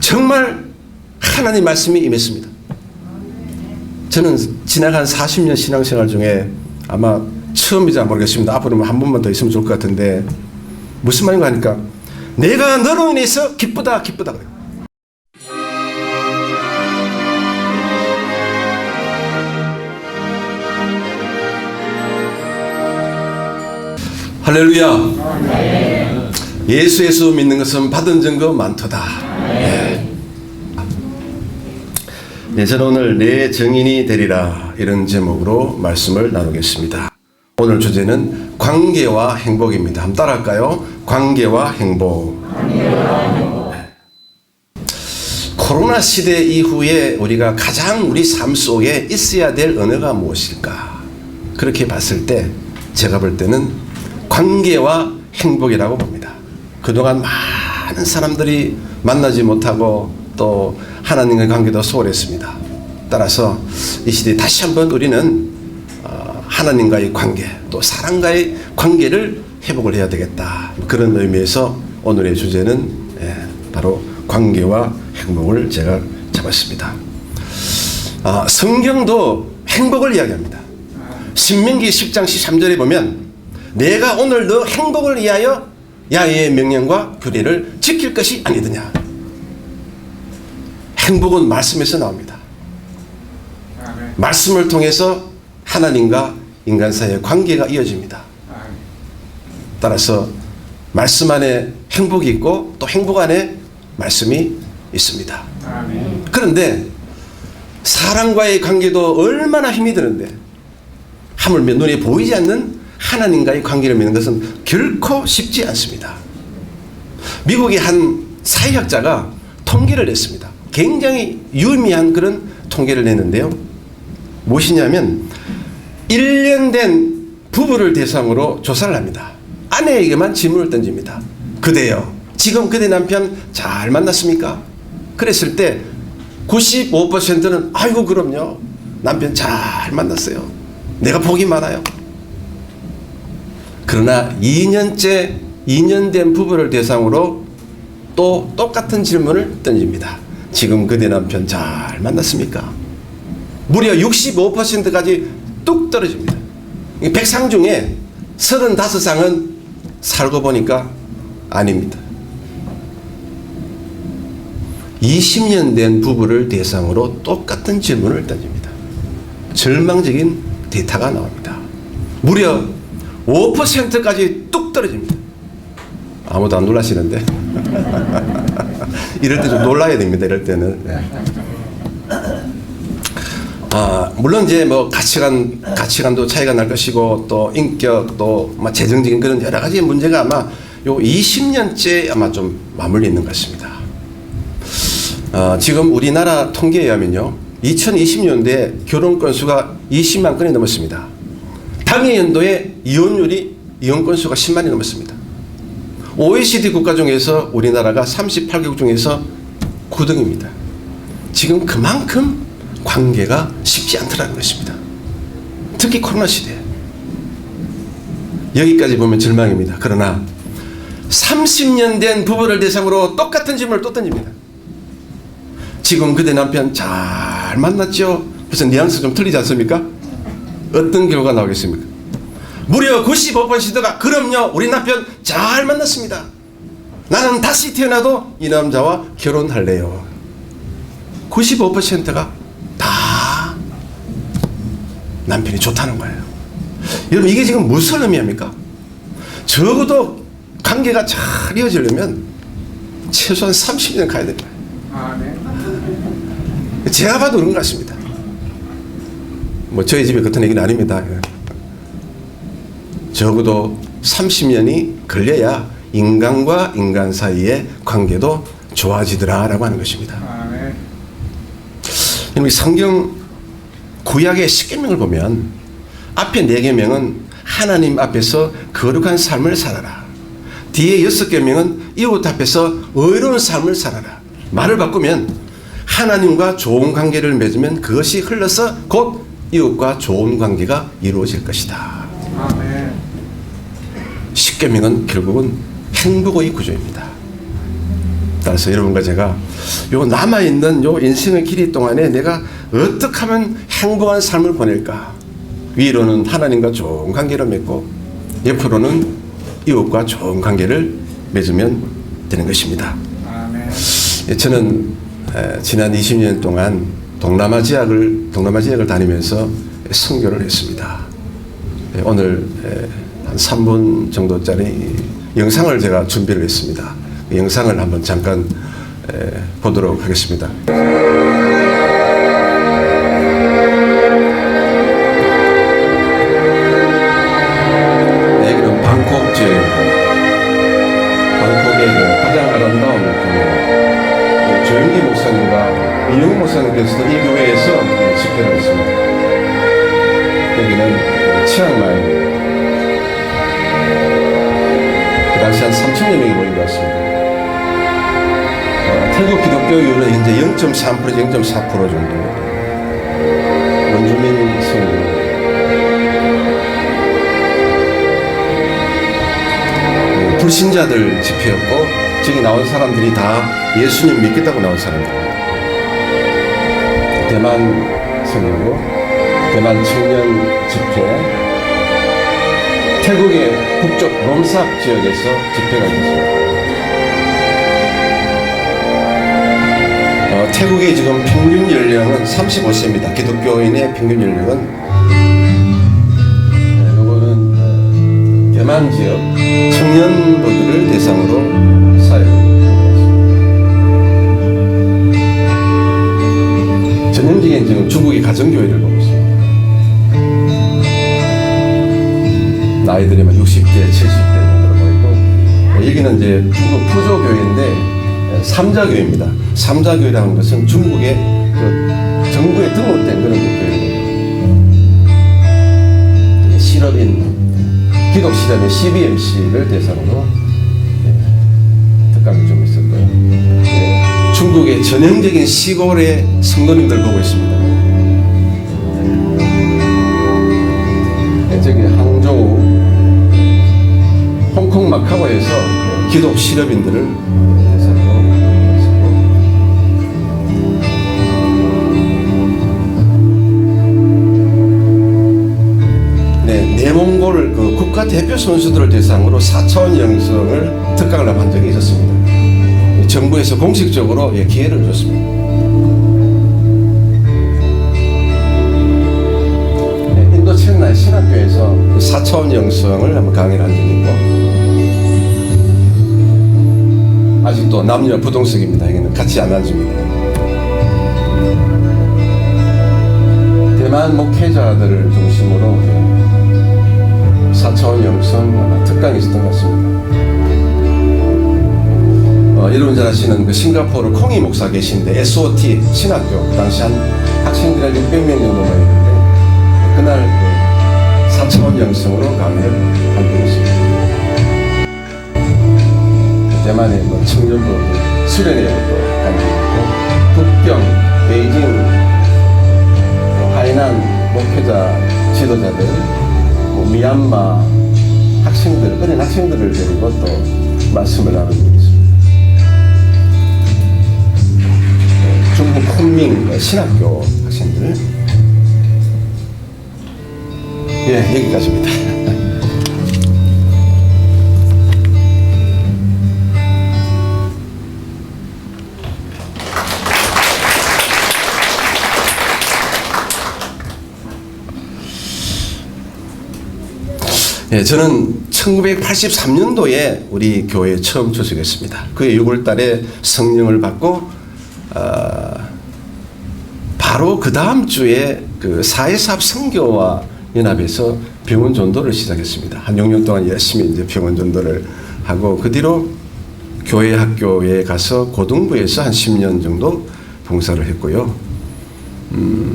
정말 하나님 말씀이 임했습니다. 저는 지나간 40년 신앙생활 중에 아마 처음이자 모르겠습니다. 앞으로 한 번만 더 있으면 좋을 것 같은데, 무슨 말인가 하니까 내가 너로 인해서 기쁘다 기쁘다 그래요. 할렐루야. 예수 믿는 것은 받은 증거 많도다. 네, 저는 오늘 내 증인이 되리라 이런 제목으로 말씀을 나누겠습니다. 오늘 주제는 관계와 행복입니다. 한번 따라할까요? 관계와 행복. 코로나 시대 이후에 우리가 가장 우리 삶 속에 있어야 될 언어가 무엇일까? 그렇게 봤을 때 제가 볼 때는 관계와 행복이라고 봅니다. 그동안 많은 사람들이 만나지 못하고 또 하나님과의 관계도 소홀했습니다. 따라서 이 시대에 다시 한번 우리는 하나님과의 관계 또 사람과의 관계를 회복을 해야 되겠다. 그런 의미에서 오늘의 주제는 바로 관계와 행복을 제가 잡았습니다. 성경도 행복을 이야기합니다. 신명기 10장 13절에 보면 내가 오늘 너 행복을 위하여 야훼의 명령과 규례를 지킬 것이 아니더냐. 행복은 말씀에서 나옵니다. 말씀을 통해서 하나님과 인간 사이의 관계가 이어집니다. 따라서 말씀 안에 행복이 있고 또 행복 안에 말씀이 있습니다. 그런데 사람과의 관계도 얼마나 힘이 드는데 하물며 눈에 보이지 않는 하나님과의 관계를 맺는 것은 결코 쉽지 않습니다. 미국의 한 사회학자가 통계를 냈습니다. 굉장히 유의미한 그런 통계를 냈는데요. 무엇이냐면 1년 된 부부를 대상으로 조사를 합니다. 아내에게만 질문을 던집니다. 그대요, 지금 그대 남편 잘 만났습니까? 그랬을 때 95%는 아이고 그럼요, 남편 잘 만났어요, 내가 복이 많아요. 그러나 2년 된 부부를 대상으로 또 똑같은 질문을 던집니다. 지금 그대 남편 잘 만났습니까? 무려 65%까지 뚝 떨어집니다. 100상 중에 35상은 살고 보니까 아닙니다. 20년 된 부부를 대상으로 똑같은 질문을 던집니다. 절망적인 데이터가 나옵니다. 무려 5%까지 뚝 떨어집니다. 아무도 안 놀라시는데 이럴 때 좀 놀라야 됩니다. 이럴 때는. 물론 이제 뭐 가치관도 차이가 날 것이고 또 인격 또 재정적인 그런 여러 가지 문제가 아마 요 20년째 아마 좀 맞물려 있는 것 같습니다. 지금 우리나라 통계에 의하면요, 2020년도에 결혼 건수가 20만 건이 넘었습니다. 당해 연도에 이혼 건수가 10만이 넘었습니다. OECD 국가 중에서 우리나라가 38개국 중에서 9등입니다. 지금 그만큼 관계가 쉽지 않더라는 것입니다. 특히 코로나 시대. 여기까지 보면 절망입니다. 그러나 30년 된 부부를 대상으로 똑같은 질문을 또 던집니다. 지금 그대 남편 잘 만났죠? 그래서 뉘앙스 좀 틀리지 않습니까? 어떤 결과가 나오겠습니까? 무려 95%가 그럼요, 우리 남편 잘 만났습니다. 나는 다시 태어나도 이 남자와 결혼할래요. 95%가 다 남편이 좋다는 거예요. 여러분, 이게 지금 무슨 의미입니까? 적어도 관계가 잘 이어지려면 최소한 30년 가야 됩니다. 제가 봐도 그런 것 같습니다. 뭐 저희 집에 같은 얘기는 아닙니다. 적어도 30년이 걸려야 인간과 인간 사이의 관계도 좋아지더라라고 하는 것입니다. 성경 구약의 10계명을 보면 앞에 4계명은 하나님 앞에서 거룩한 삶을 살아라. 뒤에 6계명은 이웃 앞에서 의로운 삶을 살아라. 말을 바꾸면 하나님과 좋은 관계를 맺으면 그것이 흘러서 곧 이웃과 좋은 관계가 이루어질 것이다. 십계명은 결국은 행복의 구조입니다. 따라서 여러분과 제가 요 남아있는 요 인생의 길이 동안에 내가 어떻게 하면 행복한 삶을 보낼까? 위로는 하나님과 좋은 관계를 맺고 옆으로는 이웃과 좋은 관계를 맺으면 되는 것입니다. 아멘. 저는 지난 20년 동안 동남아 지역을 다니면서 선교를 했습니다. 오늘 한 3분 정도짜리 영상을 제가 준비를 했습니다. 그 영상을 한번 잠깐 보도록 하겠습니다. 여기는 방콕 지역입니다. 방콕의 가장 아름다운 교회, 조영기 목사님과 이용 목사님께서도 이 교회에서 집회를 했습니다. 여기는 치앙마이, 그 당시 한 3,000여 명이 모인 것 같습니다. 태국 기독교율은 현재 0.3%, 0.4% 정도. 원주민 성도. 불신자들 집회였고, 저기 나온 사람들이 다 예수님 믿겠다고 나온 사람들입니다. 대만 성도고, 대만 청년 집회, 태국의 북쪽 롬삭 지역에서 집회가 있었습니다. 태국의 지금 평균 연령은 35세입니다. 기독교인의 평균 연령은 이거는 대만 지역 청년부들을 대상으로 사역을 하고 있습니다. 전형적인 지금 중국의 가정교회를 보고 있습니다. 나이들이 60대, 70대 정도로 보이고, 여기는 이제 중국 푸조교회인데 삼자교회입니다. 삼자교회라는 것은 중국의 그 정부에 등록된 그런 교회입니다. 실업인, 기독 실업인 CBMC를 대상으로 특강이 좀 있었고요. 중국의 전형적인 시골의 성도님들 보고 있습니다. 저기 항저우, 홍콩 마카오에서 기독 실업인들을 대상으로 했었고, 내몽골 그 국가 대표 선수들을 대상으로 4차원 영성을 특강을 한 적이 있었습니다. 정부에서 공식적으로 기회를 줬습니다. 인도체나이 신학교에서 4차원 영성을 한번 강의를 한 적이 있고, 아직도 남녀 부동석입니다. 여기는 같이 안 앉습니다. 대만 목회자들을 중심으로 4차원 영성 특강이 있었던 것 같습니다. 여러분 잘 아시는 그 싱가포르 콩이 목사 계신데 SOT 신학교, 그 당시 한 학생들이 한 600명 정도 모였는데, 그날 4차원 영성으로 강의를 한 적이 있습니다. 대만의 청년부들, 수련회도 간 적이 있고, 북경, 베이징, 하이난 목회자 지도자들, 미얀마 학생들, 어린 학생들을 데리고 또 말씀을 나눈 적이 있습니다. 중국 쿤밍 신학교 학생들. 여기까지입니다. 저는 1983년도에 우리 교회에 처음 출석했습니다. 그해 6월 달에 성령을 받고, 바로 그 다음 주에 그 사회사업 선교와 연합에서 병원 전도를 시작했습니다. 한 6년 동안 열심히 이제 병원 전도를 하고, 그 뒤로 교회 학교에 가서 고등부에서 한 10년 정도 봉사를 했고요.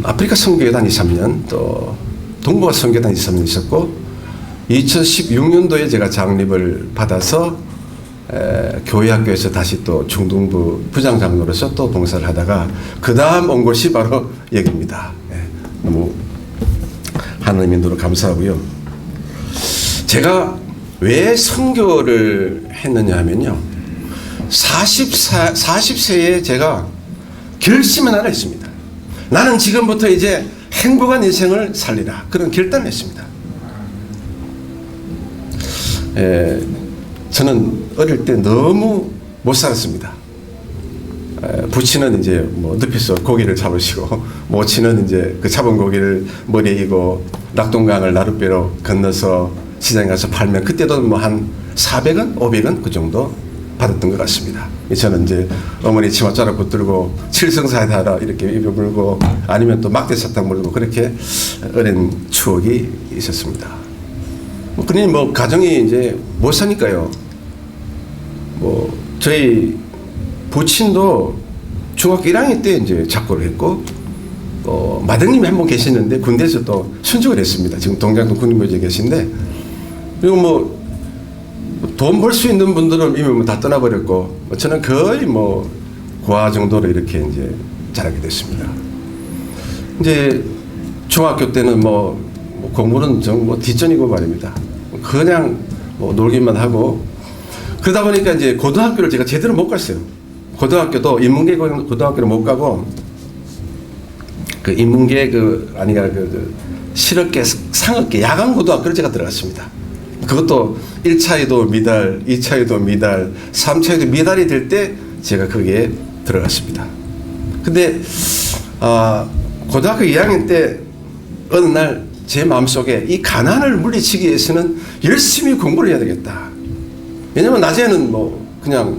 아프리카 선교회단 2, 3년, 또 동북아 선교회단 2, 3년 있었고, 2016년도에 제가 장립을 받아서 교회 학교에서 다시 또 중등부 부장장로로서 또 봉사를 하다가, 그 다음 온 곳이 바로 여기입니다. 너무 하나님 인도로 감사하고요. 제가 왜 선교를 했느냐 하면요, 40세에 제가 결심을 하나 했습니다. 나는 지금부터 이제 행복한 인생을 살리라. 그런 결단을 했습니다. 저는 어릴 때 너무 못 살았습니다. 부친은 이제 뭐 늪에서 고기를 잡으시고, 모친은 이제 그 잡은 고기를 머리에 이고 낙동강을 나룻배로 건너서 시장에 가서 팔면 그때도 뭐 한 400원, 500원 그 정도 받았던 것 같습니다. 저는 이제 어머니 치맛자락 붙들고 칠성사에다가 이렇게 입에 물고 아니면 또 막대사탕 물고 그렇게 어린 추억이 있었습니다. 그러니 뭐 가정이 이제 못 사니까요. 뭐 저희 부친도 중학교 1학년 때 이제 작고를 했고, 마등님이 한 분 계시는데 군대에서 또 순직을 했습니다. 지금 동장동 군인묘지에 계신데, 그리고 뭐 돈 벌 수 있는 분들은 이미 뭐 다 떠나버렸고, 저는 거의 뭐 고아 정도로 이렇게 이제 자라게 됐습니다. 이제 중학교 때는 뭐 공부는 뭐 뒷전이고 말입니다. 그냥 뭐 놀기만 하고, 그러다 보니까 이제 고등학교를 제가 제대로 못 갔어요. 고등학교도 인문계 고등학교를 못 가고, 그 인문계 실업계, 상업계, 야간 고등학교를 제가 들어갔습니다. 그것도 1차에도 미달, 2차에도 미달, 3차에도 미달이 될 때 제가 거기에 들어갔습니다. 근데 고등학교 2학년 때 어느 날 제 마음속에 이 가난을 물리치기 위해서는 열심히 공부를 해야 되겠다. 왜냐면 낮에는 뭐 그냥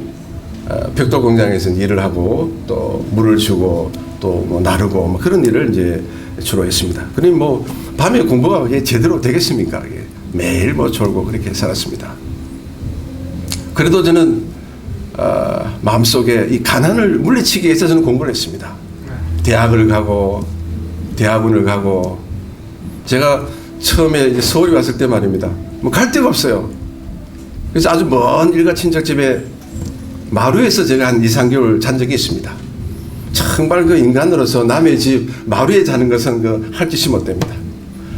벽돌 공장에서 일을 하고 또 물을 주고 또 뭐 나르고 뭐 그런 일을 이제 주로 했습니다. 그러니 뭐 밤에 공부가 그게 제대로 되겠습니까? 매일 뭐 졸고 그렇게 살았습니다. 그래도 저는 마음속에 이 가난을 물리치기 위해서 저는 공부를 했습니다. 대학을 가고 대학원을 가고, 제가 처음에 이제 서울에 왔을 때 말입니다. 뭐 갈 데가 없어요. 그래서 아주 먼 일가 친척집에 마루에서 제가 한 2, 3개월 잔 적이 있습니다. 정말 그 인간으로서 남의 집 마루에 자는 것은 할 짓이 못 됩니다.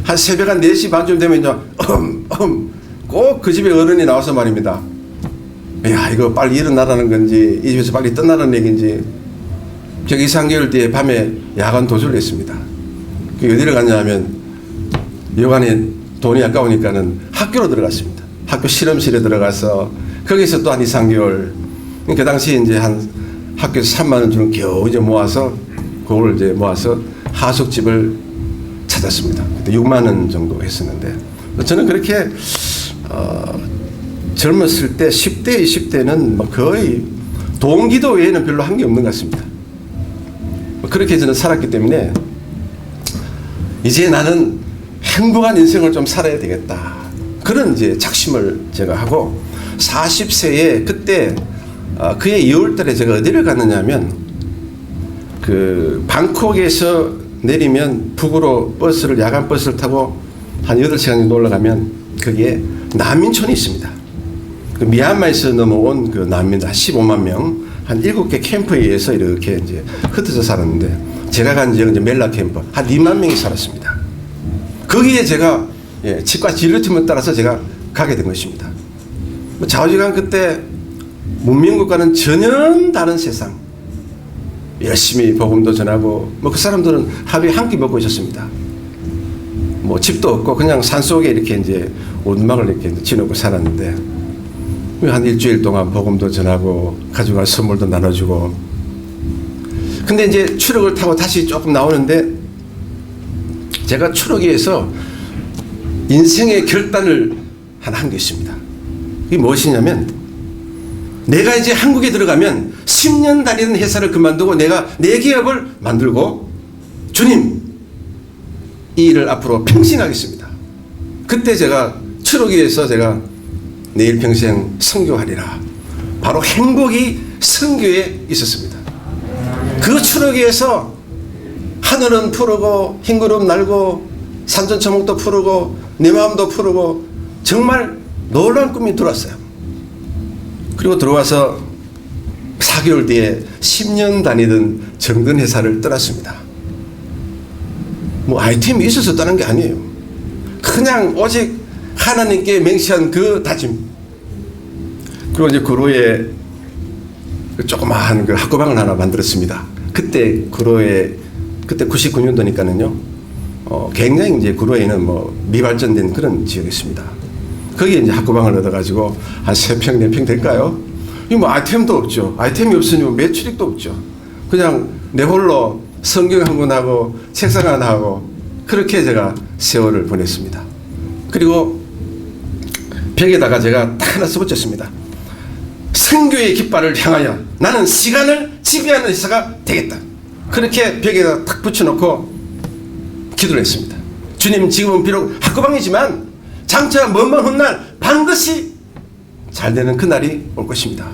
한 새벽 한 4시 반쯤 되면 이제 꼭 그 집에 어른이 나와서 말입니다. 야, 이거 빨리 일어나라는 건지 이 집에서 빨리 떠나라는 얘기인지. 제가 2, 3개월 뒤에 밤에 야간 도주를 했습니다. 어디를 갔냐면 여간에 돈이 아까우니까는 학교로 들어갔습니다. 학교 실험실에 들어가서 거기서 또 한 2, 3개월. 그 당시 이제 한 학교에서 3만 원 주는 겨우 이제 모아서 그걸 이제 모아서 하숙집을 찾았습니다. 그때 6만 원 정도 했었는데, 저는 그렇게 젊었을 때 10대, 20대는 뭐 거의 동기도 외에는 별로 한 게 없는 것 같습니다. 그렇게 저는 살았기 때문에 이제 나는 행복한 인생을 좀 살아야 되겠다. 그런 이제 작심을 제가 하고 40세에 그때 그해 2월 달에 제가 어디를 갔느냐면 그 방콕에서 내리면 북으로 버스를 야간 버스를 타고 한 8시간 정도 올라가면 거기에 난민촌이 있습니다. 그 미얀마에서 넘어온 그 난민들 한 15만 명, 한 7개 캠프에 의해서 이렇게 이제 흩어져 살았는데, 제가 간 지역은 이제 멜라 캠프 한 2만 명이 살았습니다. 거기에 제가 치과 진료팀을 따라서 제가 가게 된 것입니다. 좌우지간 그때 문명국과는 전혀 다른 세상. 열심히 복음도 전하고, 뭐 그 사람들은 하루에 한 끼 먹고 있었습니다. 뭐 집도 없고 그냥 산속에 이렇게 이제 온막을 이렇게 지내고 살았는데, 한 일주일 동안 복음도 전하고 가져갈 선물도 나눠주고. 근데 이제 추럭을 타고 다시 조금 나오는데, 제가 추럭에서 인생의 결단을 한 게 있습니다. 이게 무엇이냐면, 내가 이제 한국에 들어가면 10년 다니는 회사를 그만두고 내가 내 기업을 만들고, 주님, 이 일을 앞으로 평생 하겠습니다. 그때 제가 추럭에서 제가 내일 평생 선교하리라. 바로 행복이 선교에 있었습니다. 그 추럭에서 하늘은 푸르고 흰구름 날고 산전초목도 푸르고 내 마음도 푸르고 정말 놀라운 꿈이 들어왔어요. 그리고 들어와서 4개월 뒤에 10년 다니던 정든 회사를 떠났습니다. 뭐 아이템이 있어서 떠난 게 아니에요. 그냥 오직 하나님께 맹세한 그 다짐. 그리고 이제 그 후에 조그마한 그 학구방을 하나 만들었습니다. 그때 그때 99년도니까는요. 굉장히 이제 구로에는 뭐 미발전된 그런 지역이었습니다. 거기에 이제 학구방을 얻어가지고 한 3평, 4평 될까요? 이 뭐 아이템도 없죠. 아이템이 없으니 뭐 매출익도 없죠. 그냥 내 홀로 성경 한 권 하고 책상 하나 하고 그렇게 제가 세월을 보냈습니다. 그리고 벽에다가 제가 딱 하나 써붙였습니다. 선교의 깃발을 향하여 나는 시간을 지배하는 회사가 되겠다. 그렇게 벽에다 탁 붙여놓고 기도를 했습니다. 주님, 지금은 비록 학구방이지만 장차 먼 훗날 반드시 잘 되는 그날이 올 것입니다.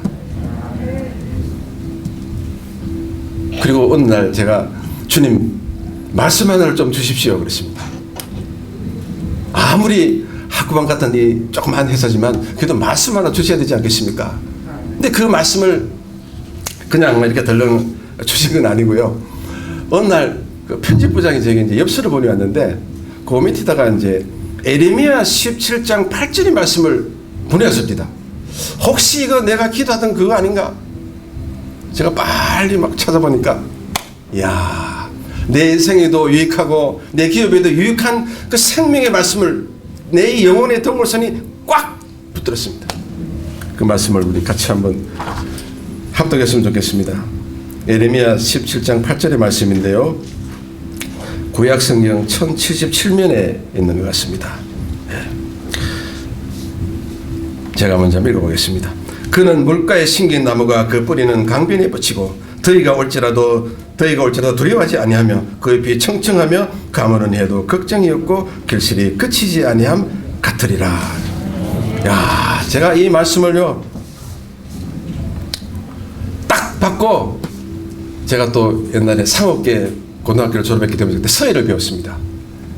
그리고 어느 날 제가 주님 말씀 하나를 좀 주십시오 그랬습니다. 아무리 학구방 같은 이 조그만 회사지만 그래도 말씀 하나 주셔야 되지 않겠습니까? 근데 그 말씀을 그냥 이렇게 덜렁 주신 건 아니고요. 어느 날 그 편집부장이 제게 이제 엽서를 보내왔는데 그 밑에다가 이제 에레미야 17장 8절의 말씀을 보내왔습니다. 혹시 이거 내가 기도하던 그거 아닌가? 제가 빨리 막 찾아보니까 이야, 내 인생에도 유익하고 내 기업에도 유익한 그 생명의 말씀을 내 영혼의 덩굴선이 꽉 붙들었습니다. 그 말씀을 우리 같이 한번 합독했으면 좋겠습니다. 에레미야 17장 8절의 말씀인데요. 구약성경 1077면에 있는 것 같습니다. 제가 먼저 읽어보겠습니다. 그는 물가에 심긴 나무가 그 뿌리는 강변에 뻗치고 더위가 올지라도 두려워하지 아니하며 그 잎이 청청하며 가물은 해도 걱정이 없고 결실이 그치지 아니함 같으리라. 야, 제가 이 말씀을요 딱 받고 제가 또 옛날에 상업계 고등학교를 졸업했기 때문에 그때 서예를 배웠습니다.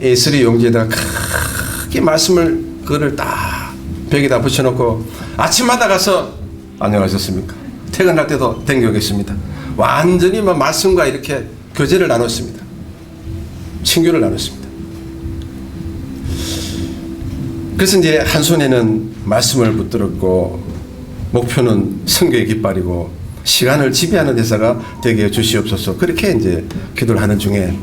A3 용지에다가 크게 말씀을 그거를 딱 벽에다 붙여놓고 아침마다 가서 안녕하셨습니까? 퇴근할 때도 댕겨오겠습니다. 완전히 막 말씀과 이렇게 교제를 나눴습니다. 친교를 나눴습니다. 그래서 이제 한 손에는 말씀을 붙들었고 목표는 선교의 깃발이고 시간을 지배하는 회사가 되게 주시옵소서. 그렇게 이제 기도를 하는 중에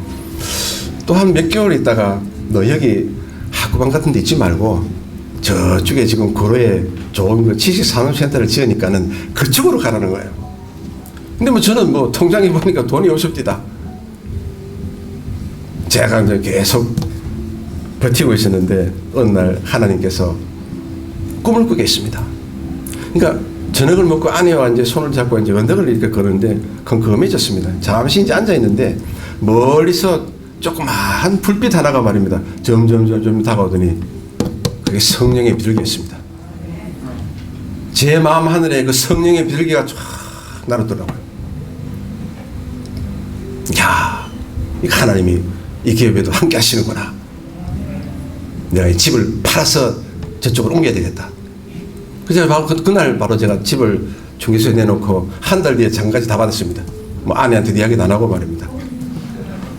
또 한 몇 개월 있다가 너 여기 학구방 같은 데 있지 말고 저쪽에 지금 고로에 좋은 그 지식산업센터를 지으니까는 그쪽으로 가라는 거예요. 근데 뭐 저는 뭐 통장에 보니까 돈이 없습니다. 제가 이제 계속 버티고 있었는데 어느 날 하나님께서 꿈을 꾸게 했습니다. 그러니까 저녁을 먹고 아내와 이제 손을 잡고 이제 언덕을 이렇게 걸었는데 컴컴해졌습니다. 잠시 이제 앉아 있는데 멀리서 조그마한 불빛 하나가 말입니다. 점점 다가오더니 그게 성령의 비둘기였습니다. 제 마음 하늘에 그 성령의 비둘기가 쫙 날아더라고요. 야, 하나님이 이 기업에도 함께 하시는구나. 내가 이 집을 팔아서 저쪽으로 옮겨야 되겠다. 그래서 바로 그날 바로 제가 집을 중개소에 내놓고 한 달 뒤에 장까지 다 받았습니다. 뭐 아내한테 이야기도 안 하고 말입니다.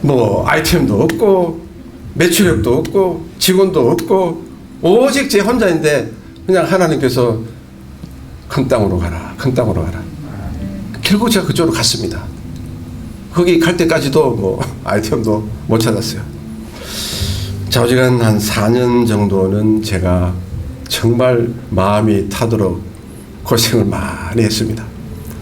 뭐 아이템도 없고 매출액도 없고 직원도 없고 오직 제 혼자인데 그냥 하나님께서 큰 땅으로 가라, 큰 땅으로 가라. 결국 제가 그쪽으로 갔습니다. 거기 갈 때까지도 뭐 아이템도 못 찾았어요. 좌우지간 한 4년 정도는 제가 정말 마음이 타도록 고생을 많이 했습니다.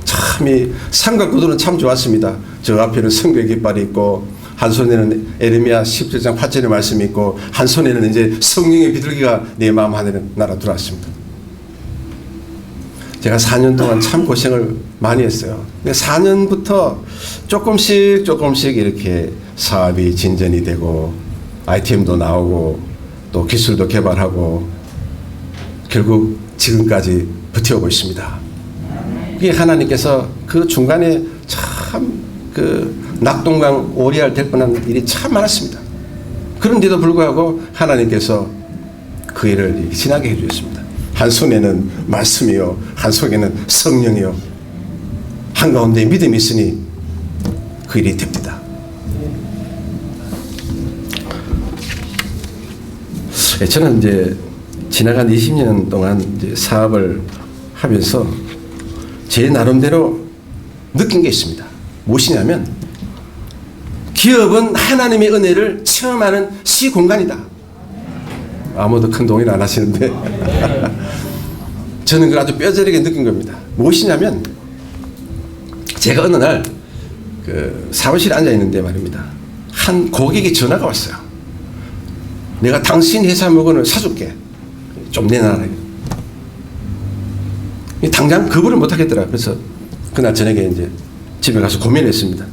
참 이 삼각구도는 참 좋았습니다. 저 앞에는 성경의 깃발이 있고 한 손에는 에레미야 17장 8절의 말씀이 있고 한 손에는 이제 성령의 비둘기가 내 마음 하늘에 날아 들어왔습니다. 제가 4년 동안 참 고생을 많이 했어요. 근데 4년부터 조금씩 이렇게 사업이 진전이 되고 아이템도 나오고 또 기술도 개발하고 결국 지금까지 버텨오고 있습니다. 이게 하나님께서 그 중간에 참 그 낙동강 오리알 될 뻔한 일이 참 많았습니다. 그런데도 불구하고 하나님께서 그 일을 지나게 해주셨습니다. 한 손에는 말씀이요, 한 손에는 성령이요, 한가운데 믿음이 있으니 그 일이 됩니다. 저는 이제 지나간 20년 동안 이제 사업을 하면서 제 나름대로 느낀 게 있습니다. 무엇이냐면 기업은 하나님의 은혜를 체험하는 시공간이다. 아무도 큰 동의를 안 하시는데 저는 그걸 아주 뼈저리게 느낀 겁니다. 무엇이냐면 제가 어느 날 그 사무실에 앉아 있는데 말입니다. 한 고객이 전화가 왔어요. 내가 당신 회사 물건을 사줄게. 좀 내놔라. 당장 거부를 못 하겠더라. 그래서 그날 저녁에 이제 집에 가서 고민했습니다.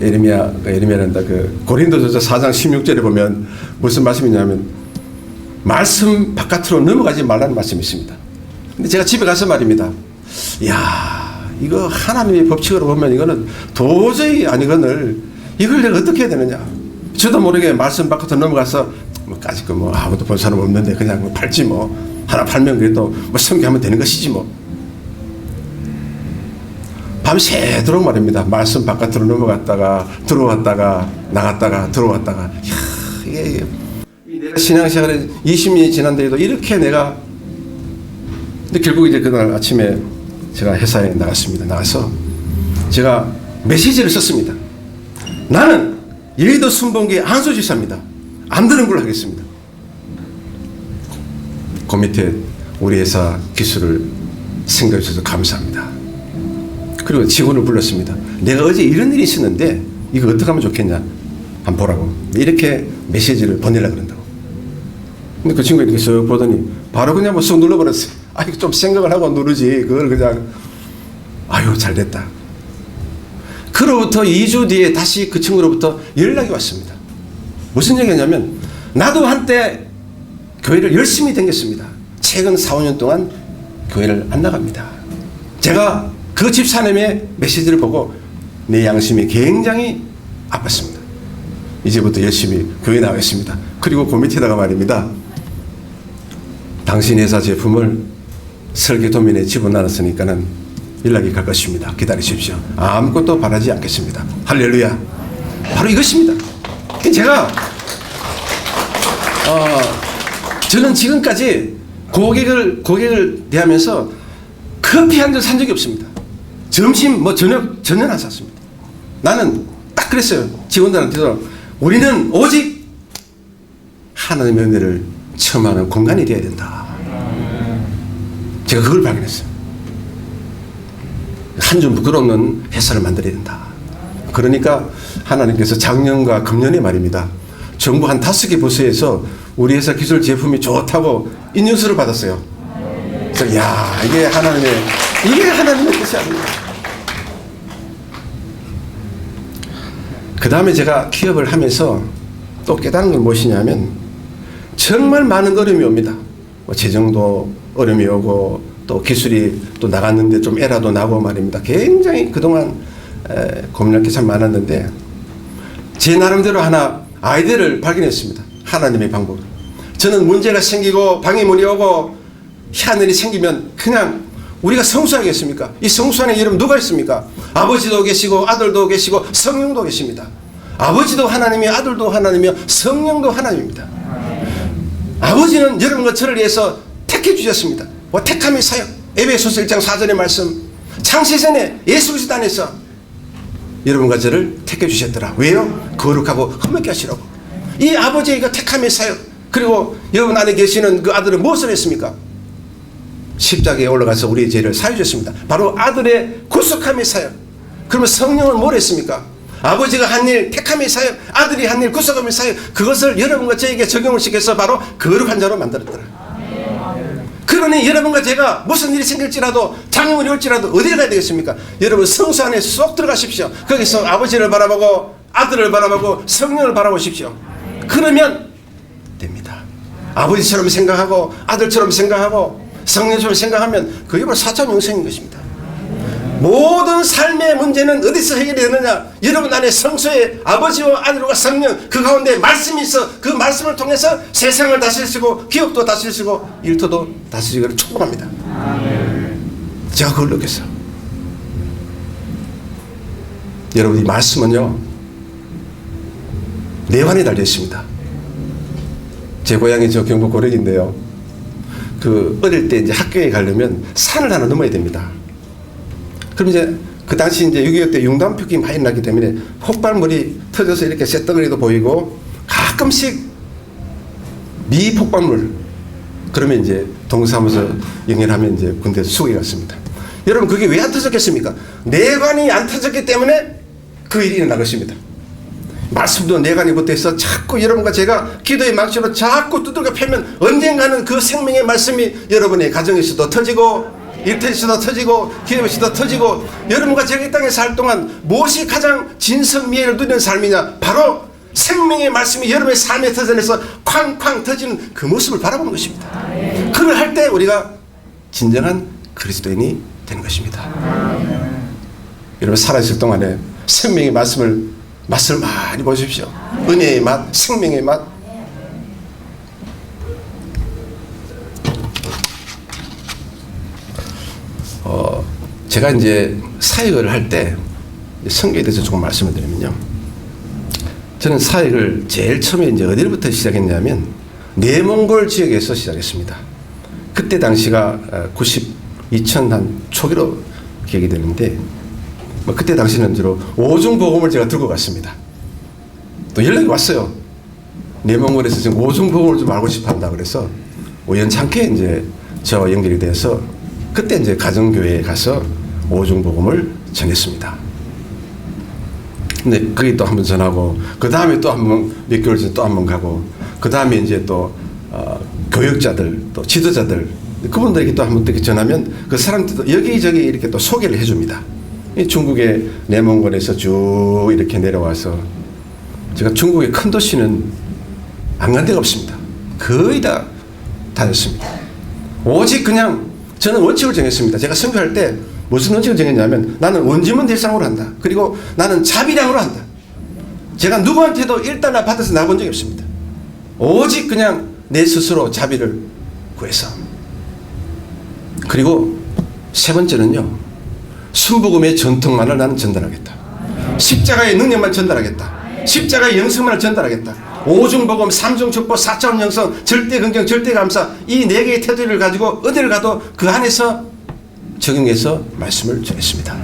에레미야란다. 그 고린도전서 4장 16절에 보면 무슨 말씀이냐면 말씀 바깥으로 넘어가지 말라는 말씀이 있습니다. 근데 제가 집에 가서 말입니다. 야, 이거 하나님의 법칙으로 보면 이거는 도저히 아니거늘 이걸 내가 어떻게 해야 되느냐. 저도 모르게 말씀 바깥으로 넘어가서 뭐까짓 거 뭐 아무도 본 사람 없는데 그냥 뭐 팔지 뭐 하나 팔면 그래도 뭐 성교하면 되는 것이지 뭐. 밤새도록 말입니다. 말씀 바깥으로 넘어갔다가 들어왔다가 나갔다가 들어왔다가. 이야, 이게 내가 신앙생활에 20년이 지난데도 이렇게 내가. 근데 결국 이제 그날 아침에 제가 회사에 나갔습니다. 나가서 제가 메시지를 썼습니다. 나는 여의도 순복음교회 안수지사입니다. 안 되는 걸로 하겠습니다. 그 밑에 우리 회사 기술을 생각해 주셔서 감사합니다. 그리고 직원을 불렀습니다. 내가 어제 이런 일이 있었는데 이거 어떻게 하면 좋겠냐 한번 보라고 이렇게 메시지를 보내려고 그런다고. 근데 그 친구가 이렇게 쓱 보더니 바로 그냥 뭐 쑥 눌러버렸어요. 아, 이거 좀 생각을 하고 누르지 그걸 그냥. 아유, 잘됐다. 그로부터 2주 뒤에 다시 그 친구로부터 연락이 왔습니다. 무슨 얘기냐면 나도 한때 교회를 열심히 다녔습니다. 최근 4, 5년 동안 교회를 안 나갑니다. 제가 그 집사님의 메시지를 보고 내 양심이 굉장히 아팠습니다. 이제부터 열심히 교회 나가겠습니다. 그리고 그 밑에다가 말입니다. 당신 회사 제품을 설계도면에 집어넣었으니까는 연락이 갈 것입니다. 기다리십시오. 아무것도 바라지 않겠습니다. 할렐루야. 바로 이것입니다. 제가 저는 지금까지 고객을 대하면서 커피 한 잔 산 적이 없습니다. 점심 뭐 저녁 전혀 안 샀습니다. 나는 딱 그랬어요. 직원들한테도 우리는 오직 하나님의 은혜를 체험하는 공간이 되어야 된다. 제가 그걸 발견했어요. 한 줌 부끄러운 회사를 만들어야 된다. 그러니까 하나님께서 작년과 금년에 말입니다. 정부 한 5개 부서에서 우리 회사 기술 제품이 좋다고 인증서를 받았어요. 그래서 야, 이게 하나님의 뜻이 아닙니다. 그 다음에 제가 기업을 하면서 또 깨달은 건 무엇이냐면 정말 많은 어려움이 옵니다. 뭐 재정도 어려움이 오고 또 기술이 또 나갔는데 좀 에러도 나고 말입니다. 굉장히 그동안 고민할 게 참 많았는데 제 나름대로 하나 아이디어를 발견했습니다. 하나님의 방법. 저는 문제가 생기고 방해물이 오고 희한한 일이 생기면 그냥 우리가 성수하겠습니까? 이 성수 안에 여러분 누가 있습니까? 아버지도 계시고 아들도 계시고 성령도 계십니다. 아버지도 하나님이며 아들도 하나님이며 성령도 하나님입니다. 아버지는 여러분과 저를 위해서 택해 주셨습니다. 택함의 사역. 에베소서 1장 4절의 말씀. 창세전에 예수 그리스도 안에서 여러분과 저를 택해 주셨더라. 왜요? 거룩하고 흠없게 하시라고. 이 아버지의 그 택함의 사역. 그리고 여러분 안에 계시는 그 아들은 무엇을 했습니까? 십자가에 올라가서 우리의 죄를 사해 주셨습니다. 바로 아들의 구속함의 사역. 그러면 성령은 뭘 했습니까? 아버지가 한 일, 택함의 사역, 아들이 한 일, 구속함의 사역, 그것을 여러분과 저에게 적용을 시켜서 바로 거룩한 자로 만들었더라. 그러니 여러분과 제가 무슨 일이 생길지라도 장애물이 올지라도 어디에 가야 되겠습니까? 여러분 성수 안에 쏙 들어가십시오. 거기서 아버지를 바라보고 아들을 바라보고 성령을 바라보십시오. 그러면 됩니다. 아버지처럼 생각하고 아들처럼 생각하고 성령처럼 생각하면 그게 바로 사천 영생인 것입니다. 모든 삶의 문제는 어디서 해결이 되느냐? 여러분 안에 성소에 아버지와 아들과 성령 그 가운데 말씀이 있어. 그 말씀을 통해서 세상을 다스리시고 기업도 다스리시고 일터도 다스리기를 축복합니다. 제가 그걸 느꼈어요. 여러분 이 말씀은요 내관에 달려 있습니다. 제 고향이 저 경북 고령인데요. 그 어릴 때 이제 학교에 가려면 산을 하나 넘어야 됩니다. 그럼 이제 그 당시 이제 6.25 때 융단 폭격이 많이 났기 때문에 폭발물이 터져서 이렇게 쇳덩어리도 보이고 가끔씩 미폭발물 그러면 이제 동사무소 연결하면 이제 군대에서 수국에 갔습니다. 여러분 그게 왜 안 터졌겠습니까? 내관이 안 터졌기 때문에 그 일이 일어난 것입니다. 말씀도 내관이 붙어서 자꾸 여러분과 제가 기도의 망치로 자꾸 두들겨 패면 언젠가는 그 생명의 말씀이 여러분의 가정에서도 터지고 일터에서도 터지고 기업에서도 터지고 여러분과 제가 이 땅에 살 동안 무엇이 가장 진성미애를 누리는 삶이냐? 바로 생명의 말씀이 여러분의 삶의 터전에서 쾅쾅 터지는 그 모습을 바라보는 것입니다. 그걸 할 때 우리가 진정한 그리스도인이 되는 것입니다. 여러분 살아있을 동안에 생명의 맛을 많이 보십시오. 은혜의 맛, 생명의 맛. 제가 이제 사역을 할 때 성경에 대해서 조금 말씀을 드리면요. 저는 사역을 제일 처음에 이제 어디로부터 시작했냐면 내몽골 지역에서 시작했습니다. 그때 당시가 2000한 초기로 기억이 되는데 그때 당시는 주로 오중복음을 제가 들고 갔습니다. 또 연락이 왔어요. 내몽골에서 지금 오중복음을 좀 알고 싶어 한다 그래서 우연찮게 이제 저와 연결이 돼서 그때 이제 가정교회에 가서 오중복음을 전했습니다. 근데 거기 또 한 번 전하고 그 다음에 또 한 번 몇 개월 전에 또 한 번 가고 그 다음에 이제 또 교육자들 또 지도자들 그분들에게 또 한 번 이렇게 전하면 그 사람들도 여기저기 이렇게 또 소개를 해줍니다. 중국의 내몽골에서 쭉 이렇게 내려와서 제가 중국의 큰 도시는 안 간 데가 없습니다. 거의 다 다녔습니다. 오직 그냥 저는 원칙을 정했습니다. 제가 선교할 때 무슨 원칙을 정했냐면 나는 원지문 대상으로 한다. 그리고 나는 자비량으로 한다. 제가 누구한테도 1달러 받아서 나본 적이 없습니다. 오직 그냥 내 스스로 자비를 구해서. 그리고 세 번째는요. 순복음의 전통만을 나는 전달하겠다. 십자가의 능력만 전달하겠다. 십자가의 영성만을 전달하겠다. 오중복음, 삼중축복, 사차원 영성, 절대 긍정, 절대 감사 이 네 개의 태도를 가지고 어디를 가도 그 안에서 적용해서 말씀을 전했습니다.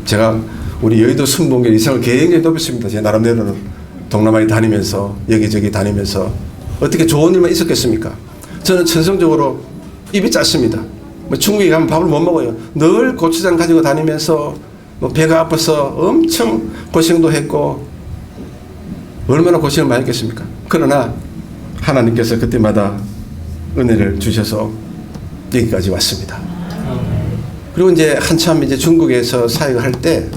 제가 우리 여의도 순복음교회 이상을 굉장히 높였습니다. 제 나름대로는 동남아에 다니면서 여기저기 다니면서 어떻게 좋은 일만 있었겠습니까? 저는 천성적으로 입이 짧습니다. 중국에 가면 밥을 못 먹어요. 늘 고추장 가지고 다니면서 배가 아파서 엄청 고생도 했고 얼마나 고생을 많이 했겠습니까? 그러나 하나님께서 그때마다 은혜를 주셔서 여기까지 왔습니다. 그리고 이제 한참 이제 중국에서 사역을 할 때,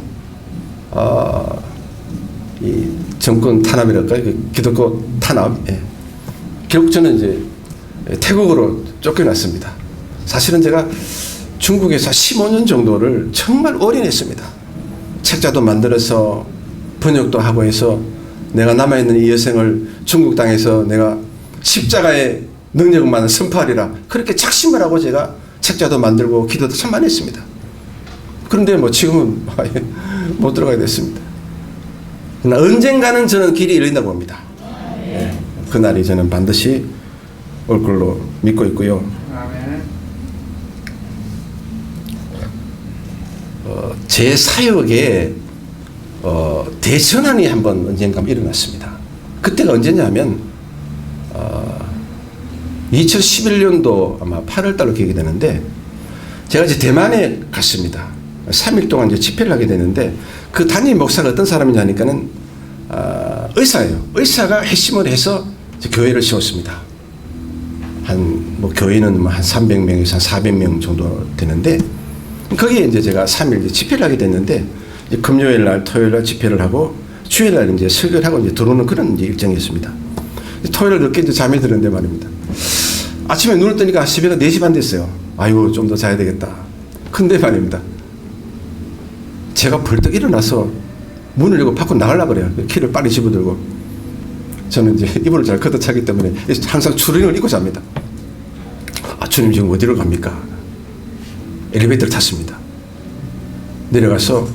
이 정권 탄압이랄까요? 기독교 탄압. 예. 결국 저는 이제 태국으로 쫓겨났습니다. 사실은 제가 중국에서 15년 정도를 정말 올인했습니다. 책자도 만들어서 번역도 하고 해서 내가 남아있는 이 여생을 중국 땅에서 내가 십자가의 능력만 선포하리라 그렇게 작심을 하고 제가 책자도 만들고 기도도 참 많이 했습니다. 그런데 뭐 지금은 못 들어가게 됐습니다. 그러나 언젠가는 저는 길이 열린다고 봅니다. 네. 그날이 저는 반드시 올 걸로 믿고 있고요. 제 사역에 대전환이 한번 언젠가 일어났습니다. 그때가 언제냐면 2011년도 아마 8월달로 기억이 되는데 제가 이제 대만에 갔습니다. 3일 동안 이제 집회를 하게 되는데 그 담임 목사가 어떤 사람이냐니까는 의사예요. 의사가 핵심을 해서 교회를 세웠습니다. 뭐 교회는 한 300명에서 한 400명 정도 되는데 거기에 이제 제가 3일 이제 집회를 하게 됐는데 이제 금요일 날, 토요일 날 집회를 하고 주일 날 이제 설교를 하고 이제 들어오는 그런 이제 일정이었습니다. 토요일 날 늦게 이제 잠이 드는데 말입니다. 아침에 눈을 뜨니까 새벽 4시 반 됐어요. 아이고 좀 더 자야 되겠다. 근데 말입니다. 제가 벌떡 일어나서 문을 열고 밖으로 나가려고 그래요. 키를 빨리 집어들고. 저는 이제 이불을 잘 걷어차기 때문에 항상 추리닝을 입고 잡니다. 아, 주님 지금 어디로 갑니까? 엘리베이터를 탔습니다. 내려가서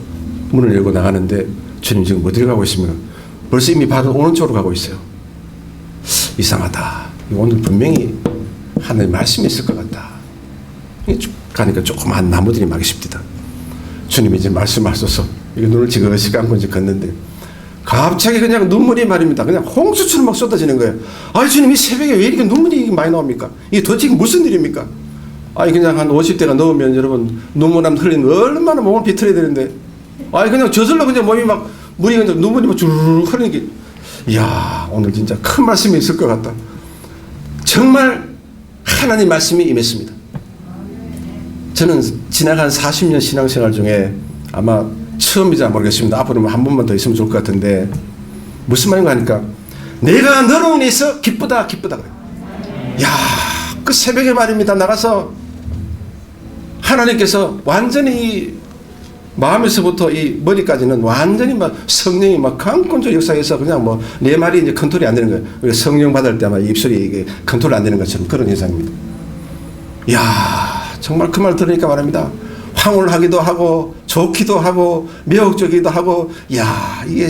문을 열고 나가는데 주님 지금 어디로 가고 있습니까? 벌써 이미 바로 오른쪽으로 가고 있어요. 이상하다. 오늘 분명히 하나님 말씀이 있을 것 같다. 가니까 조그마한 나무들이 막 있습니다. 주님이 이제 말씀하셔서 이게 눈을 지그시 감고 이제 걷는데 갑자기 그냥 눈물이 말입니다. 그냥 홍수처럼 막 쏟아지는 거예요. 아니 주님 이 새벽에 왜 이렇게 눈물이 많이 나옵니까? 이게 도대체 무슨 일입니까? 아니 그냥 한 50대가 넘으면 여러분 눈물 한번 흘리면 얼마나 몸을 비틀어야 되는데 아니 그냥 저절로 그냥 몸이 막 물이 그냥 눈물이 막 주르륵 흐르는 게 이야 오늘 진짜 큰 말씀이 있을 것 같다. 정말 하나님 말씀이 임했습니다. 저는 지나간 40년 신앙생활 중에 아마 처음이자 모르겠습니다. 앞으로 한 번만 더 있으면 좋을 것 같은데 무슨 말인가 하니까 내가 너로 인해서 기쁘다 기쁘다 그래요. 야, 그 새벽에 말입니다. 나가서 하나님께서 완전히 마음에서부터 이 머리까지는 완전히 막 성령이 막 강권적 역사에서 그냥 뭐 내 말이 이제 컨트롤이 안 되는 거예요. 우리가 성령 받을 때만 입술이 이게 컨트롤 안 되는 것처럼 그런 현상입니다. 야, 정말 그 말 들으니까 말입니다. 황홀하기도 하고 좋기도 하고 매혹적이기도 하고 야 이게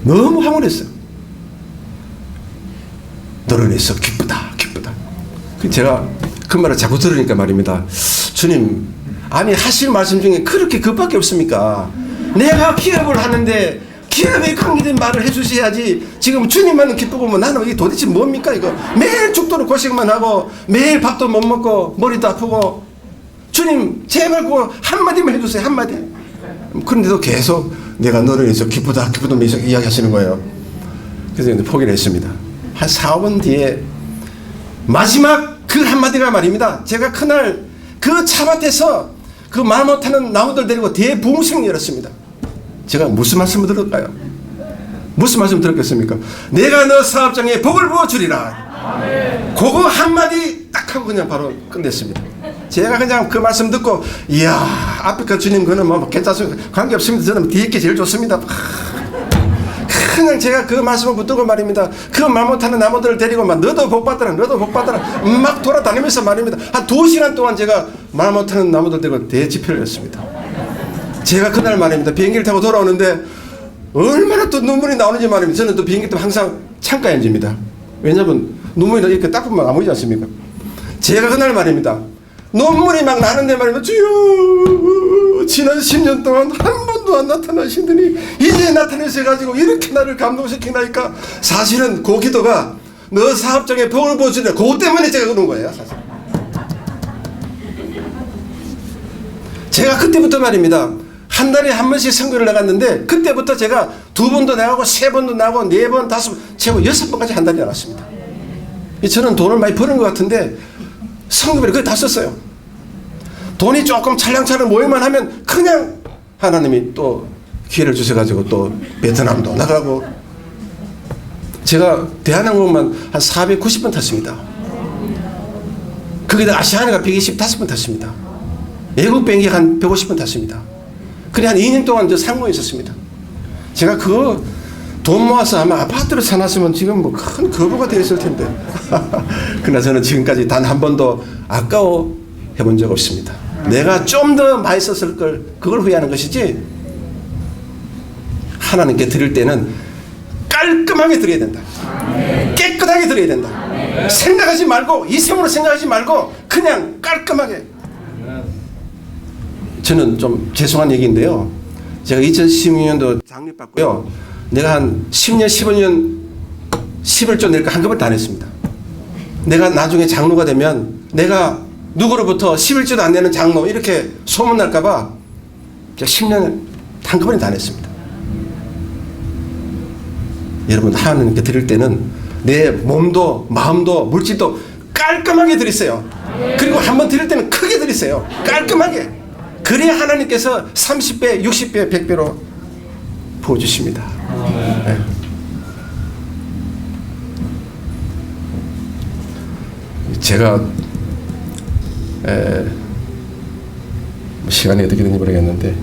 너무 황홀했어요. 너로 인해서 기쁘다 기쁘다. 제가 그 말을 자꾸 들으니까 말입니다. 주님 아니 하실 말씀 중에 그렇게 그밖에 없습니까? 내가 기업을 하는데 기업에 관계된 말을 해주셔야지 지금 주님만 기쁘고 뭐 나는 이게 도대체 뭡니까 이거 매일 죽도록 고생만 하고 매일 밥도 못 먹고 머리도 아프고 주님 제발 그거 한마디만 해주세요 한마디. 그런데도 계속 내가 너를 위해서 기쁘다 기쁘다 이야기하시는 거예요. 그래서 이제 포기를 했습니다. 한 4, 5분 뒤에 마지막 그 한마디가 말입니다. 제가 그날 그 차밭에서 그 말 못하는 나무들 데리고 대부흥식을 열었습니다. 제가 무슨 말씀을 들을까요? 무슨 말씀 들었겠습니까? 내가 너 사업장에 복을 부어주리라. 그거 한마디 딱 하고 그냥 바로 끝냈습니다. 제가 그냥 그 말씀 듣고 이야 앞에 그 주님 그는 뭐 괜찮습니다. 관계없습니다. 저는 뒤에 게 제일 좋습니다. 그냥 제가 그 말씀을 붙들고 말입니다. 그 말 못하는 나무들을 데리고 막 너도 복받더라 너도 복받더라 막 돌아다니면서 말입니다. 한 2시간 동안 제가 말 못하는 나무들 데리고 대집회를 했습니다. 제가 그날 말입니다. 비행기를 타고 돌아오는데 얼마나 또 눈물이 나오는지 말입니다. 저는 또 비행기 타면 항상 창가에 앉습니다. 왜냐하면 눈물이 이렇게 딱 보면 안 보이지 않습니까? 제가 그날 말입니다. 눈물이 막 나는데 말입니다. 주여 지난 10년 동안 한 번도 안 나타나시더니 이제 나타내셔가지고 이렇게 나를 감동시키나니까 사실은 그 기도가 너 사업장에 복을 부어주네 그것 때문에 제가 그런 거예요. 사실 제가 그때부터 말입니다. 한 달에 한 번씩 선교를 나갔는데 그때부터 제가 2번도 나가고 3번도 나가고 4번 5번 최고 6번까지 한 달에 나갔습니다. 저는 돈을 많이 버는 것 같은데 성금을 거의 다 썼어요. 돈이 조금 찰랑찰랑 모이만 하면 그냥 하나님이 또 기회를 주셔가지고 또 베트남도 나가고 제가 대한항공만 한 490번 탔습니다. 거기다 아시아나가 125번 탔습니다. 외국 비행기 한 150번 탔습니다. 그래 한 2년 동안 저 상공에 있었습니다. 제가 그거 돈 모아서 아마 아파트를 사놨으면 지금 뭐 큰 거부가 되어 있을 텐데 그러나 저는 지금까지 단 한 번도 아까워 해본 적 없습니다. 내가 좀 더 많이 썼을 걸 그걸 후회하는 것이지 하나님께 드릴 때는 깔끔하게 드려야 된다. 깨끗하게 드려야 된다. 생각하지 말고 이성으로 생각하지 말고 그냥 깔끔하게. 저는 좀 죄송한 얘기인데요. 제가 2016년도 장립받고요. 내가 한 10년, 15년, 11조 낼까 한꺼번에 다 냈습니다. 내가 나중에 장로가 되면 내가 누구로부터 11조도 안 내는 장로 이렇게 소문날까봐 제가 10년 한꺼번에 다 냈습니다. 여러분 하나님께 드릴 때는 내 몸도 마음도 물질도 깔끔하게 드리세요. 그리고 한번 드릴 때는 크게 드리세요. 깔끔하게. 그래야 하나님께서 30배, 60배, 100배로 부어주십니다. 네. 제가 시간이 어떻게 되는지 모르겠는데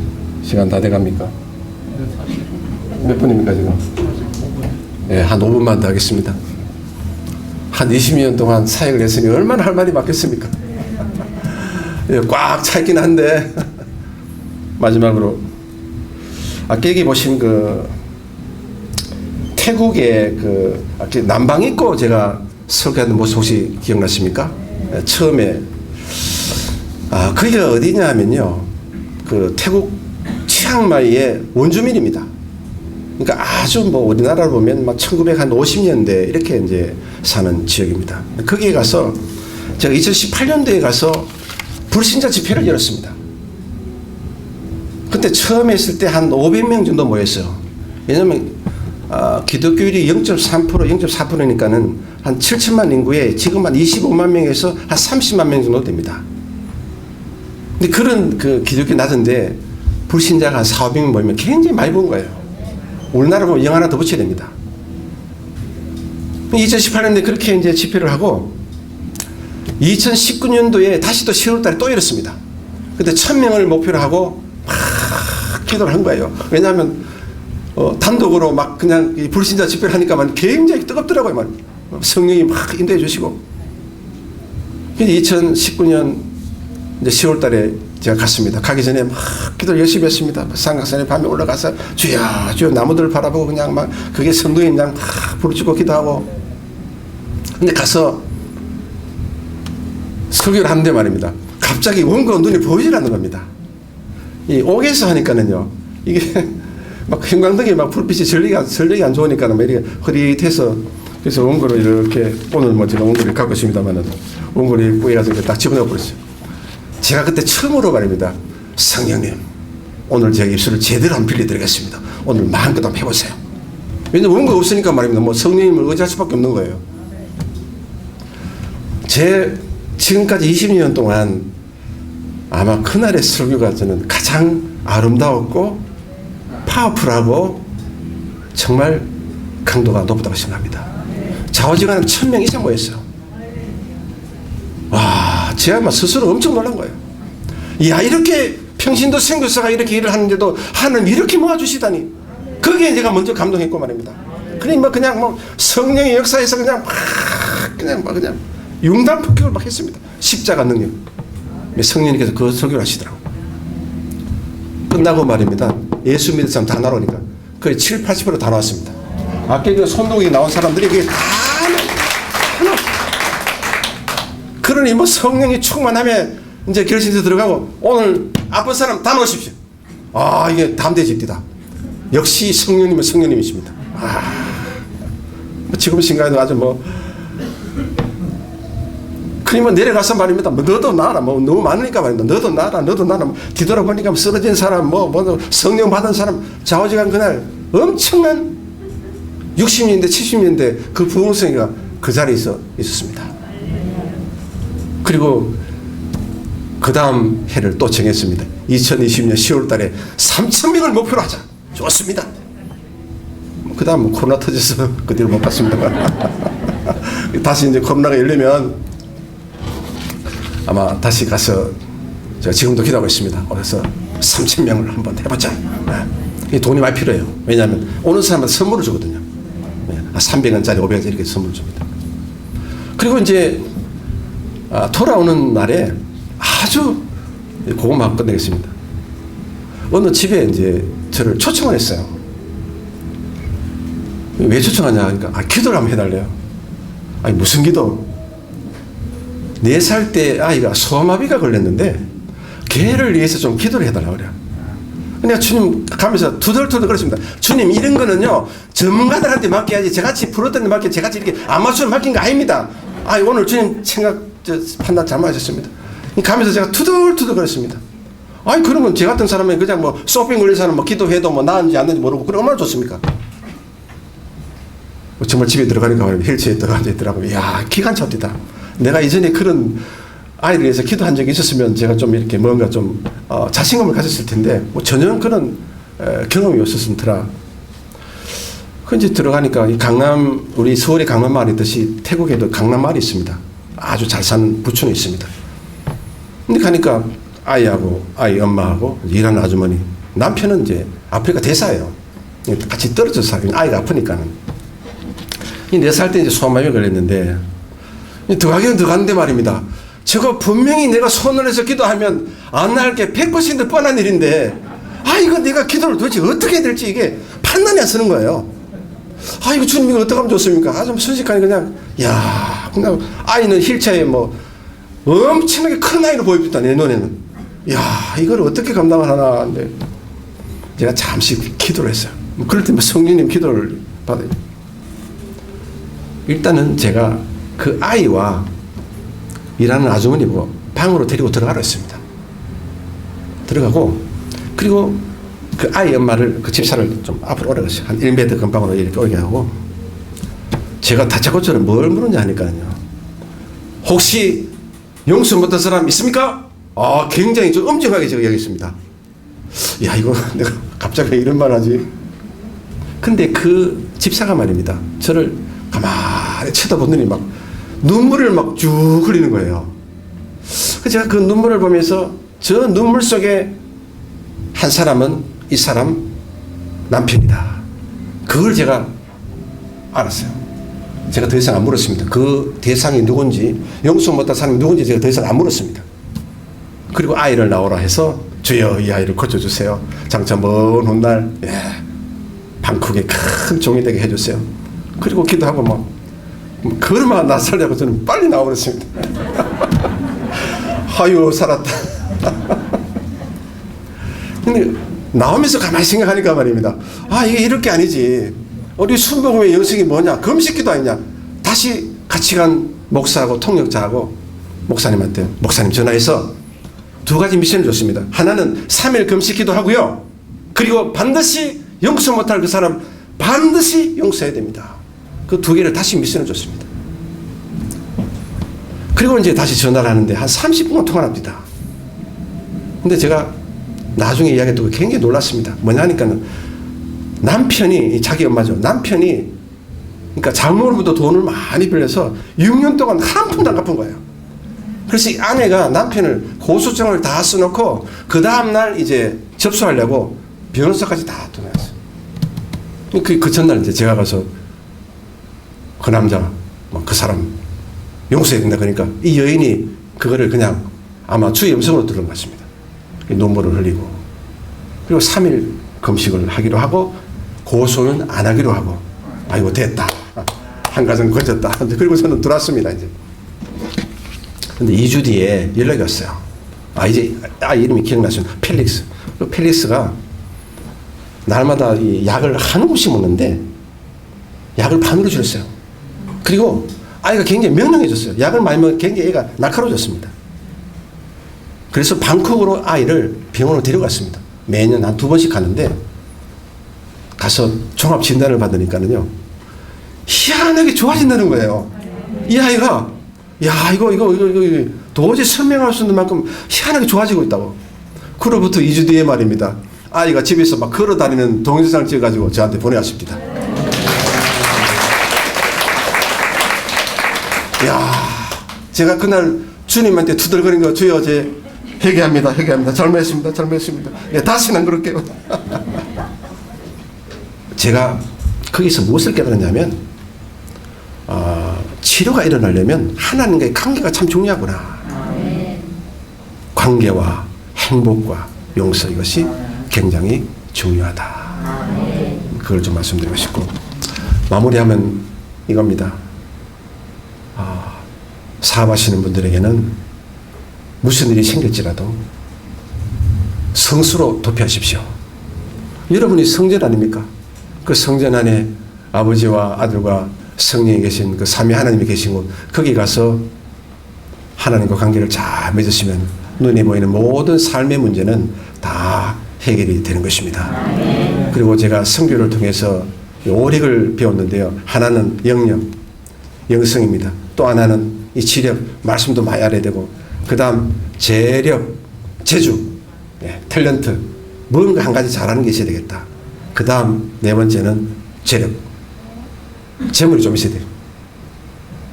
시간 다 돼갑니까? 몇 분입니까 지금? 네, 한 5분만 더 하겠습니다. 한 20년 동안 사역을 했으니 얼마나 할 말이 많겠습니까? 꽉 차있긴 한데 마지막으로 아까 얘기 보신 그 태국의 그 남방 있고 제가 설교하는 모습 혹시 기억나십니까? 처음에 그게 어디냐 하면요 그 태국 치앙마이의 원주민입니다. 그러니까 아주 뭐 우리나라로 보면 막 1950년대 이렇게 이제 사는 지역입니다. 거기에 가서 제가 2018년도에 가서 불신자 집회를 열었습니다. 그때 처음에 했을 때 한 500명 정도 모였어요. 왜냐면 기독교율이 0.3%, 0.4%니까는 한 7천만 인구에 지금 한 25만 명에서 한 30만 명 정도 됩니다. 근데 그런 그 기독교 낮은데 불신자가 한 4, 500명 모이면 굉장히 많이 본 거예요. 우리나라 보면 영 하나 더 붙여야 됩니다. 2018년도에 그렇게 이제 집회를 하고 2019년도에 다시 또 10월 달에 또 열었습니다. 그때 1000명을 목표로 하고 막 기도를 한 거예요. 왜냐하면 단독으로 막 그냥 이 불신자 집회를 하니까 굉장히 뜨겁더라고요. 성령이 막 인도해 주시고. 2019년 이제 10월 달에 제가 갔습니다. 가기 전에 막 기도를 열심히 했습니다. 삼각산에 밤에 올라가서 주여 주여 나무들을 바라보고 그냥 막 그게 성도인 그냥 막 부르짖고 기도하고. 근데 가서 설교를 하는데 말입니다. 갑자기 원고 눈이 보이질 않는 겁니다. 이 옥에서 하니까는요. 이게 막 형광등에 막 불빛이 전력이 안 좋으니까는 이렇게 흐릿해서 그래서 원고를 이렇게 오늘 뭐 제가 원고를 갖고 있습니다만은 원고를 구해가지고 딱 집어넣어 버렸어요. 제가 그때 처음으로 말입니다. 성령님, 오늘 제가 입술을 제대로 한번 빌려드리겠습니다. 오늘 마음껏 한번 해보세요. 왜냐면 원고가 없으니까 말입니다. 뭐 성령님을 의지할 수밖에 없는 거예요. 제 지금까지 20년 동안 아마 그날의 설교가 저는 가장 아름다웠고 파워풀하고 정말 강도가 높다고 생각합니다. 좌우지간에 1000명 이상 모였어요. 와, 제가 스스로 엄청 놀란 거예요. 이야, 이렇게 평신도 선교사가 이렇게 일을 하는데도 하나님 이렇게 모아주시다니. 거기에 제가 먼저 감동했고 말입니다. 그러니 그냥 성령의 역사에서 그냥 그냥 융단 폭격을 막 했습니다. 십자가 능력. 성령님께서 그 설교를 하시더라고요. 끝나고 말입니다. 예수 믿는 사람 다 나오니까 거의 7, 80% 다 나왔습니다. 아까 그 손동이 나온 사람들이 그게 다 그러니 성령이 충만하면 이제 결심해서 들어가고 오늘 아픈 사람 다 놓으십시오. 아, 이게 담대집디다. 역시 성령님은 성령님이십니다. 지금 생각해도 아주 그러면 내려가서 말입니다. 너도 나라. 너무 많으니까 말입니다. 너도 나라. 뒤돌아보니까 쓰러진 사람, 성령 받은 사람, 좌우지간 그날 엄청난 60년대, 70년대 그 부흥성이가 그 자리에 있었습니다. 그리고 그 다음 해를 또 정했습니다. 2020년 10월 달에 3,000명을 목표로 하자. 좋습니다. 그 다음 코로나 터져서 그 뒤로 못 갔습니다. 다시 이제 코로나가 열리면 아마 다시 가서 제가 지금도 기도하고 있습니다. 그래서 3,000명을 한번 해보자. 네. 돈이 많이 필요해요. 왜냐하면 오는 사람한테 선물을 주거든요. 300원짜리 500원짜리 이렇게 선물을 줍니다. 그리고 이제 돌아오는 날에 아주 그것만 끝내겠습니다. 어느 집에 이제 저를 초청을 했어요. 왜 초청하냐 하니까 기도를 한번 해달래요. 아니 무슨 기도? 4살 때 아이가 소아마비가 걸렸는데 걔를 위해서 좀 기도를 해달라고 그래요. 근데 주님 가면서 두덜두덜 그랬습니다. 주님 이런 거는요 전문가들한테 맡겨야지 저같이 프로들한테 맡겨 저같이 이렇게 아마추어 맡긴 거 아닙니다. 오늘 주님 판단 잘못하셨습니다. 가면서 제가 투덜투덜 그랬습니다. 그러면 제 같은 사람은 그냥 소핑 걸린 사람 기도해도 나은지 안 나은지 모르고 그럼 얼마나 좋습니까? 정말 집에 들어가니까 휠체어에 들어앉아 있더라고요. 이야, 기가 찹디다. 내가 이전에 그런 아이를 위해서 기도한 적이 있었으면 제가 좀 이렇게 뭔가 좀 자신감을 가졌을 텐데 전혀 그런 경험이 없었더라. 그 이제 들어가니까 이 강남, 우리 서울의 강남마을이 있듯이 태국에도 강남마을이 있습니다. 아주 잘 사는 부촌이 있습니다. 근데 가니까 아이하고 아이 엄마하고 일하는 아주머니, 남편은 이제 아프리카 대사예요. 같이 떨어져서 살고 아이가 아프니까는. 이 4살 때 이제 소아마비가 걸렸는데 들어가기는 들어갔는데 말입니다. 저거 분명히 내가 손을 해서 기도하면 안 나을 게 100% 뻔한 일인데 이거 내가 기도를 도대체 어떻게 해야 될지 이게 판단이 안 쓰는 거예요. 이거 주님 이거 어떻게 하면 좋습니까? 좀 순식간에 그냥 그냥 아이는 휠체어에 엄청나게 큰 아이로 보입니다. 내 눈에는. 야, 이걸 어떻게 감당을 하나 하는데 제가 잠시 기도를 했어요. 그럴 때 성령님 기도를 받아요. 일단은 제가 그 아이와 일하는 아주머니 보고 방으로 데리고 들어가라 했습니다. 들어가고, 그리고 그 아이 엄마를, 그 집사를 좀 앞으로 오래 갔어요. 한 1m 근방으로 이렇게 오게 하고, 제가 다짜고짜로 뭘 물었냐 하니까요. 혹시 용서 못한 사람 있습니까? 굉장히 좀 엄정하게 제가 얘기했습니다. 야, 이거 내가 갑자기 이런 말 하지. 근데 그 집사가 말입니다. 저를 가만히 쳐다보더니 막 눈물을 막 쭉 흘리는 거예요. 그래서 제가 그 눈물을 보면서 저 눈물 속에 한 사람은 이 사람 남편이다. 그걸 제가 알았어요. 제가 더 이상 안 물었습니다. 그 대상이 누군지, 용서 못한 사람이 누군지 제가 더 이상 안 물었습니다. 그리고 아이를 나오라 해서 주여 이 아이를 고쳐주세요. 장차 먼 훗날 방콕에 큰 종이 되게 해주세요. 그리고 기도하고 막 걸음아 나 살려고 저는 빨리 나와버렸습니다. 아유 살았다. 근데 나오면서 가만히 생각하니까 말입니다. 이게 이럴 게 아니지. 우리 순복음의 영성이 뭐냐? 금식기도 아니냐? 다시 같이 간 목사하고 통역자하고 목사님한테 목사님 전화해서 두 가지 미션을 줬습니다. 하나는 3일 금식기도 하고요. 그리고 반드시 용서 못할 그 사람 반드시 용서해야 됩니다. 그 두 개를 다시 미션을 줬습니다. 그리고 이제 다시 전화를 하는데 한 30분간 통화를 합니다. 근데 제가 나중에 이야기 듣고 굉장히 놀랐습니다. 뭐냐 하니까는 남편이, 자기 엄마죠. 남편이, 그러니까 장모로부터 돈을 많이 빌려서 6년 동안 한 푼도 안 갚은 거예요. 그래서 이 아내가 남편을 고소장을 다 써놓고 그 다음날 이제 접수하려고 변호사까지 다 도내었어요. 그 전날 이제 제가 가서 그 남자, 그 사람 용서해야 된다. 그러니까 이 여인이 그거를 그냥 아마 주의 음성으로 들은 것 같습니다. 눈물을 흘리고, 그리고 3일 금식을 하기로 하고, 고소는 안 하기로 하고, 아이고, 됐다. 한 가정 거쳤다. 그리고 저는 들어왔습니다, 이제. 근데 2주 뒤에 연락이 왔어요. 이제, 이름이 기억나시죠? 펠릭스. 그 펠릭스가 날마다 이 약을 한 움씩 먹는데, 약을 반으로 줄였어요. 그리고 아이가 굉장히 명랑해졌어요. 약을 많이 먹으면 굉장히 애가 날카로워졌습니다. 그래서 방콕으로 아이를 병원으로 데려갔습니다. 매년 한 2번씩 가는데, 가서 종합 진단을 받으니까는요, 희한하게 좋아진다는 거예요. 이 아이가, 야, 이거 도저히 설명할 수 없는 만큼 희한하게 좋아지고 있다고. 그로부터 2주 뒤에 말입니다. 아이가 집에서 막 걸어 다니는 동영상을 찍어가지고 저한테 보내왔습니다. 야, 제가 그날 주님한테 투덜거린 거, 주여, 제 회개합니다. 잘못했습니다. 다시는 안 그럴게요. 제가 거기서 무엇을 깨달았냐면, 치료가 일어나려면 하나님과의 관계가 참 중요하구나. 관계와 행복과 용서, 이것이 굉장히 중요하다. 그걸 좀 말씀드리고 싶고, 마무리하면 이겁니다. 사업하시는 분들에게는 무슨 일이 생길지라도 성수로 도피하십시오. 여러분이 성전 아닙니까? 그 성전 안에 아버지와 아들과 성령이 계신 그 삼위 하나님이 계신 곳, 거기 가서 하나님과 관계를 잘 맺으시면 눈에 보이는 모든 삶의 문제는 다 해결이 되는 것입니다. 그리고 제가 선교를 통해서 오릭을 배웠는데요. 하나는 영역, 영성입니다. 또 하나는 이 지력, 말씀도 많이 알아야 되고, 그 다음 재력, 재주, 탤런트, 뭔가 한 가지 잘하는 게 있어야 되겠다. 그 다음 네 번째는 재력, 재물이 좀 있어야 돼요.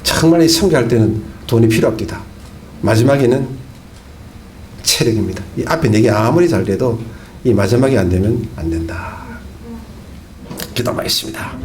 정말 이 선교할 때는 돈이 필요합니다. 마지막에는 체력입니다. 이 앞에 네 개 아무리 잘 돼도 이 마지막에 안 되면 안 된다. 기도하겠습니다.